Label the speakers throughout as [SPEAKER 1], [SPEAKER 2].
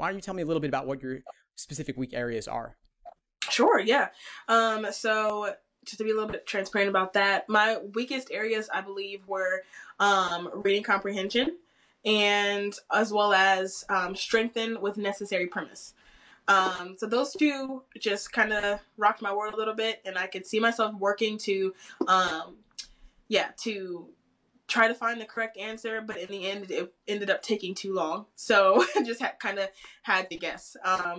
[SPEAKER 1] Why don't you tell me a little bit about what your specific weak areas are?
[SPEAKER 2] Sure, yeah. So just to be a little bit transparent about that, my weakest areas I believe were reading comprehension and as well as strengthen with necessary premise. So those two just kind of rocked my world a little bit, and I could see myself working to, to try to find the correct answer, but in the end, it ended up taking too long. So I just kind of had to guess. I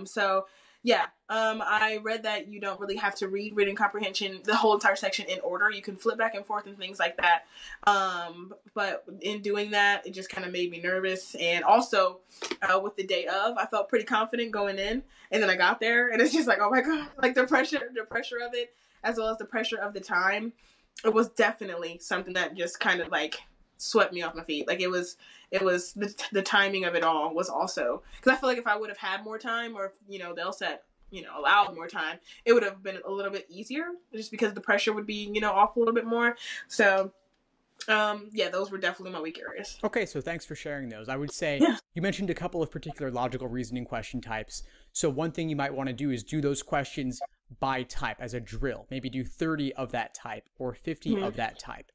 [SPEAKER 2] read that you don't really have to read reading comprehension, the whole entire section in order. You can flip back and forth and things like that. But in doing that, it just kind of made me nervous. And also, with the day of, I felt pretty confident going in, and then I got there, and it's just like, oh my god, like the pressure of it, as well as the pressure of the time. It was definitely something that just kind of like swept me off my feet. Like it was the timing of it all was also, because I feel like if I would have had more time, or if, the LSAT allowed more time, it would have been a little bit easier, just because the pressure would be off a little bit more. So those were definitely my weak areas.
[SPEAKER 1] Okay, so thanks for sharing those. I would say
[SPEAKER 2] Yeah.
[SPEAKER 1] you mentioned a couple of particular logical reasoning question types. So one thing you might want to do is do those questions by type as a drill. Maybe do 30 of that type or 50 of that type.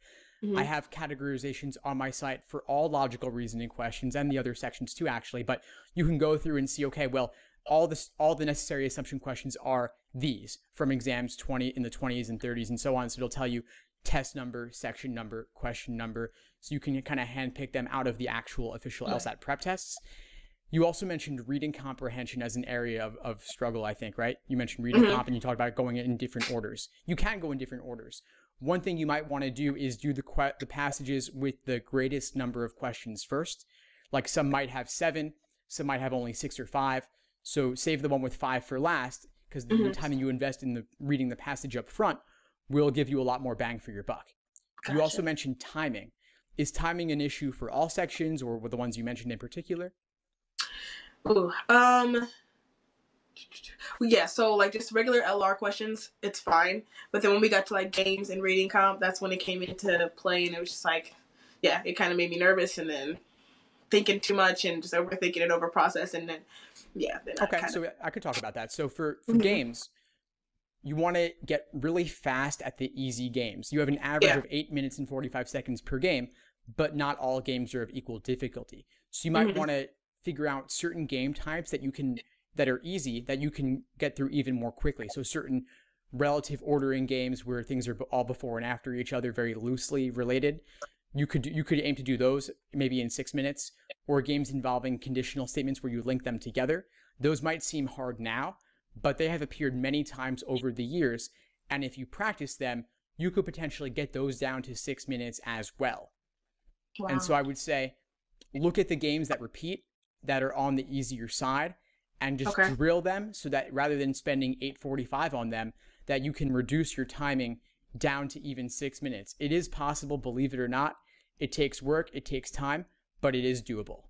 [SPEAKER 1] I have categorizations on my site for all logical reasoning questions and the other sections too, actually. But you can go through and see, okay, well, all the necessary assumption questions are these from exams 20 in the 20s and 30s and so on. So it'll tell you test number, section number, question number. So you can kind of handpick them out of the actual official LSAT prep tests. You also mentioned reading comprehension as an area of struggle, I think, right? You mentioned reading comp, and you talked about going in different orders. You can go in different orders. One thing you might want to do is do the passages with the greatest number of questions first. Like some might have 7, some might have only 6 or 5. So save the one with 5 for last, because the time that you invest in reading the passage up front will give you a lot more bang for your buck.
[SPEAKER 2] Gotcha.
[SPEAKER 1] You also mentioned timing. Is timing an issue for all sections, or were the ones you mentioned in particular?
[SPEAKER 2] Ooh, yeah, so like just regular LR questions, it's fine. But then when we got to like games and reading comp, that's when it came into play, and it was just like, yeah, it kind of made me nervous, and then thinking too much and just overthinking and overprocess, and then
[SPEAKER 1] okay, so I could talk about that. So for games, you want to get really fast at the easy games. You have an average of 8 minutes and 45 seconds per game, but not all games are of equal difficulty. So you might want to figure out certain game types that are easy, that you can get through even more quickly. So certain relative ordering games where things are all before and after each other, very loosely related. You could aim to do those maybe in 6 minutes, or games involving conditional statements where you link them together. Those might seem hard now, but they have appeared many times over the years. And if you practice them, you could potentially get those down to 6 minutes as well.
[SPEAKER 2] Wow.
[SPEAKER 1] And so I would say, look at the games that repeat, that are on the easier side, and just drill them, so that rather than spending 8:45 on them, that you can reduce your timing down to even 6 minutes. It is possible, believe it or not. It takes work, it takes time, but it is doable.